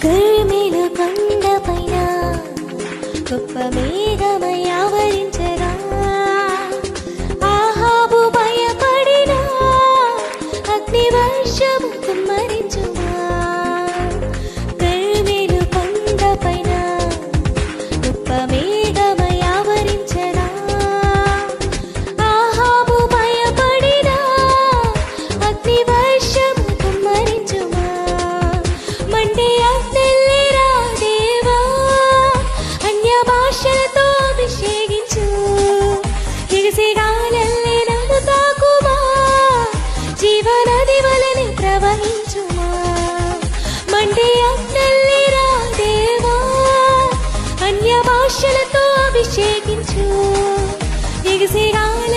కర్మేలు కొండపైన గొప్ప మేఘమై ఆవరించగా ఆహాబు భయపడిన అగ్ని వర్షము కుమ్మరించుమా. కర్మేలు కొండపైన గొప్ప మేఘమై ఆవరించగా ఆహాబు భయపడిన అగ్ని వర్షము కుమ్మరించుమా. మండే అగ్నిల్లిరా దేవా, అన్య భాషలతో అభిషేకించు. ఎగసి గాలల్లే నన్ను తాకుమా, జీవనది వలె ప్రవహించుమా. మండే అగ్నిల్లిరా దేవా, అన్య భాషలతో అభిషేకించు. ఎగసి గాలి